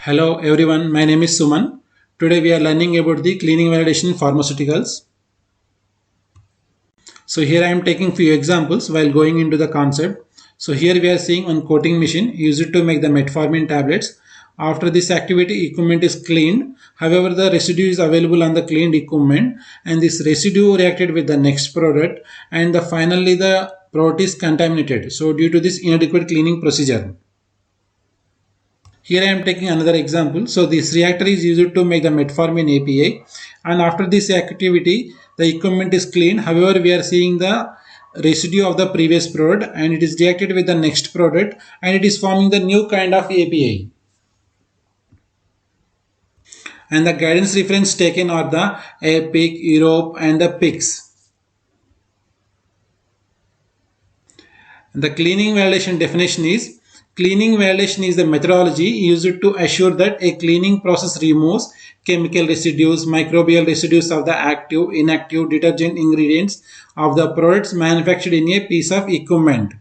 Hello everyone, my name is Suman. Today we are learning about the cleaning validation in pharmaceuticals. So here I am taking few examples while going into the concept. So here we are seeing one coating machine used to make the metformin tablets. After this activity, equipment is cleaned. However, the residue is available on the cleaned equipment, and this residue reacted with the next product, and finally the product is contaminated. So due to this inadequate cleaning procedure. Here I am taking another example. So this reactor is used to make the metformin API, and after this activity the equipment is cleaned. However, we are seeing the residue of the previous product and it is reacted with the next product and it is forming the new kind of API. And the guidance reference taken are the EPIC, Europe and the PICS. The cleaning validation definition is: cleaning validation is the methodology used to assure that a cleaning process removes chemical residues, microbial residues of the active, inactive detergent ingredients of the products manufactured in a piece of equipment.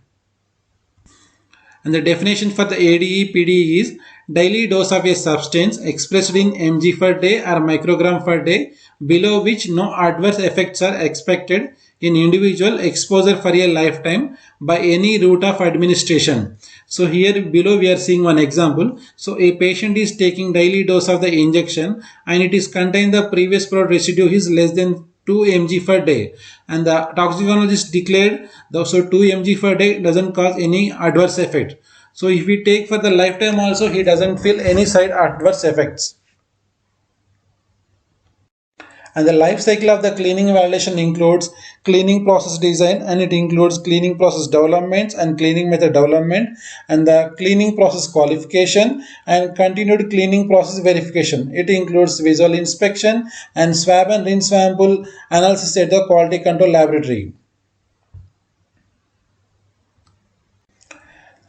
And the definition for the ADE-PD is daily dose of a substance expressed in mg per day or microgram per day, below which no adverse effects are expected in individual exposure for a lifetime by any route of administration. So here below we are seeing one example. So a patient is taking daily dose of the injection and it is contained the previous product residue is less than 2 mg per day, and the toxicologist declared so 2 mg per day doesn't cause any adverse effect. So if we take for the lifetime also, he doesn't feel any side adverse effects. And the life cycle of the cleaning validation includes cleaning process design, and it includes cleaning process development and cleaning method development, and the cleaning process qualification and continued cleaning process verification. It includes visual inspection and swab and rinse sample analysis at the quality control laboratory.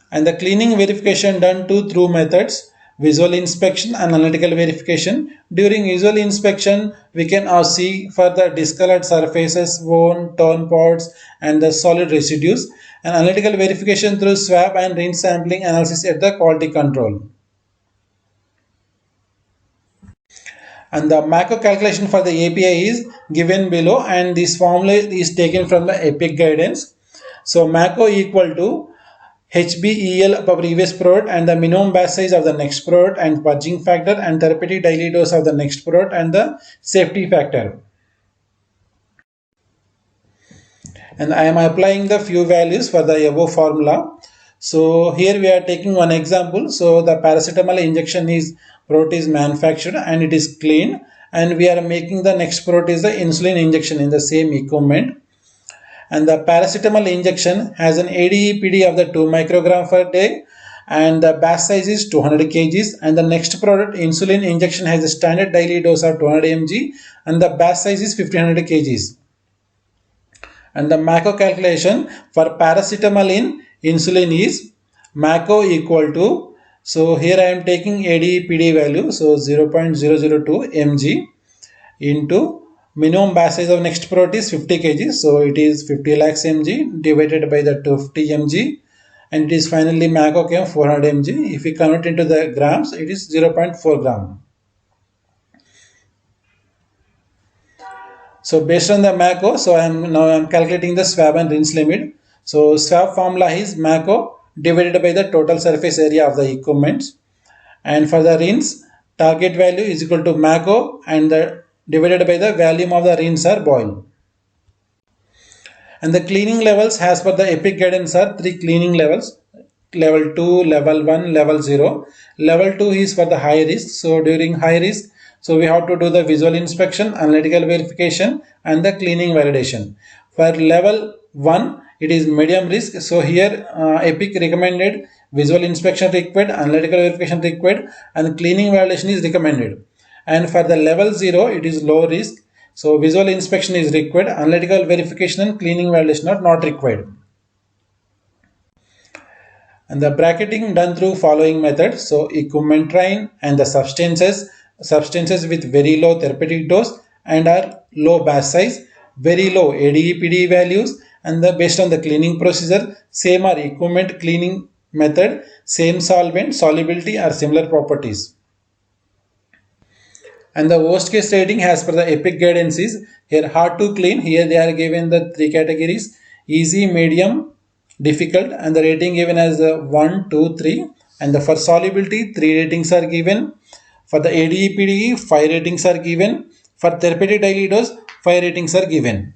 And the cleaning verification done through methods: visual inspection and analytical verification. During visual inspection, we can see for the discolored surfaces, worn, torn parts, and the solid residues. And analytical verification through swab and rinse sampling analysis at the quality control. And the MACO calculation for the API is given below, and this formula is taken from the EPIC guidance. So MACO equal to HBEL per previous product and the minimum batch size of the next product and purging factor and therapeutic daily dose of the next product and the safety factor. And I am applying the few values for the above formula. So here we are taking one example. So the paracetamol injection is product is manufactured and it is clean, and we are making the next product is the insulin injection in the same equipment. And the paracetamol injection has an ADE-PD of the 2 microgram per day, and the batch size is 200 kgs, and the next product insulin injection has a standard daily dose of 200 mg and the batch size is 1500 kgs. And the MACO calculation for paracetamol in insulin is MACO equal to, so here I am taking ADE-PD value, so 0.002 mg into minimum batch size of next product is 50 kg, so it is 50 lakhs mg divided by the 250 mg, and it is finally MACO came 400 mg. If we convert into the grams, it is 0.4 gram. So based on the MACO, so I am calculating the swab and rinse limit. So swab formula is MACO divided by the total surface area of the equipment, and for the rinse, target value is equal to MACO and the divided by the volume of the rinse or boil. And the cleaning levels as per the EPIC guidance are 3 cleaning levels: level 2, level 1, level 0. Level 2 is for the high risk. So during high risk, so we have to do the visual inspection, analytical verification and the cleaning validation. For level 1, it is medium risk. So here EPIC recommended visual inspection required, analytical verification required, and cleaning validation is recommended. And for the level 0, it is low risk. So visual inspection is required, analytical verification and cleaning validation are not required. And the bracketing done through following methods: so equipment train and the substances with very low therapeutic dose and are low batch size, very low ADE-PD values, and based on the cleaning procedure, same are equipment cleaning method, same solvent, solubility or similar properties. And the worst case rating as per the EPIC guidance is here hard to clean. Here they are given the three categories: easy, medium, difficult, and the rating given as 1, 2, 3. And the for solubility, 3 ratings are given. For the ADEPDE, 5 ratings are given. For therapeutic daily dose, 5 ratings are given.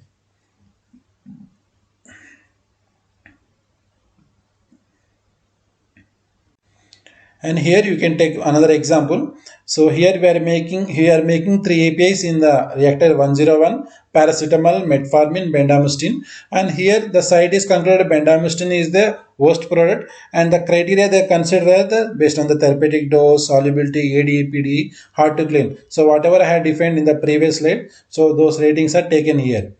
And here you can take another example. So here we are making three APIs in the reactor 101: paracetamol, metformin, bendamustine. And here the site is concluded bendamustine is the worst product, and the criteria they consider based on the therapeutic dose, solubility, ADPD, hard to clean. So whatever I had defined in the previous slide, so those ratings are taken here.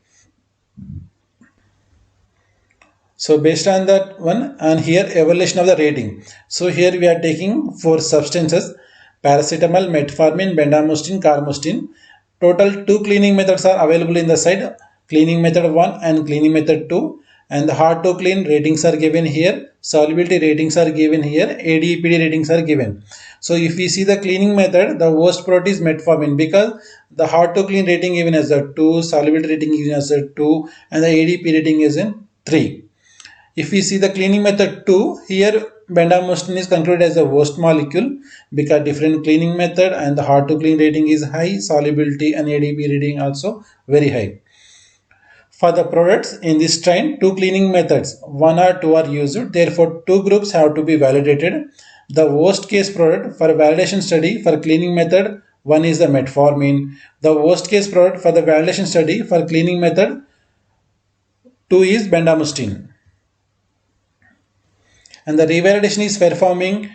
So based on that one, and here evaluation of the rating. So here we are taking four substances: paracetamol, metformin, bendamustine, carmustine. Total two cleaning methods are available in the site: cleaning method 1 and cleaning method 2. And the hard to clean ratings are given here, solubility ratings are given here, ADPD ratings are given. So if we see the cleaning method, the worst product is metformin, because the hard to clean rating given as a 2, solubility rating given as a 2, and the ADP rating is in 3. If we see the cleaning method 2, here bendamustine is concluded as the worst molecule because different cleaning method and the hard to clean rating is high, solubility and ADP rating also very high. For the products in this strain, two cleaning methods, one or two are used. Therefore, two groups have to be validated. The worst case product for validation study for cleaning method, one is the metformin. The worst case product for the validation study for cleaning method, two is bendamustine. And the revalidation is performing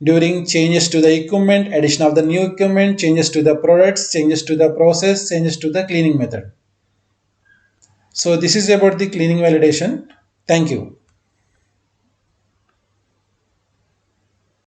during changes to the equipment, addition of the new equipment, changes to the products, changes to the process, changes to the cleaning method. So this is about the cleaning validation. Thank you.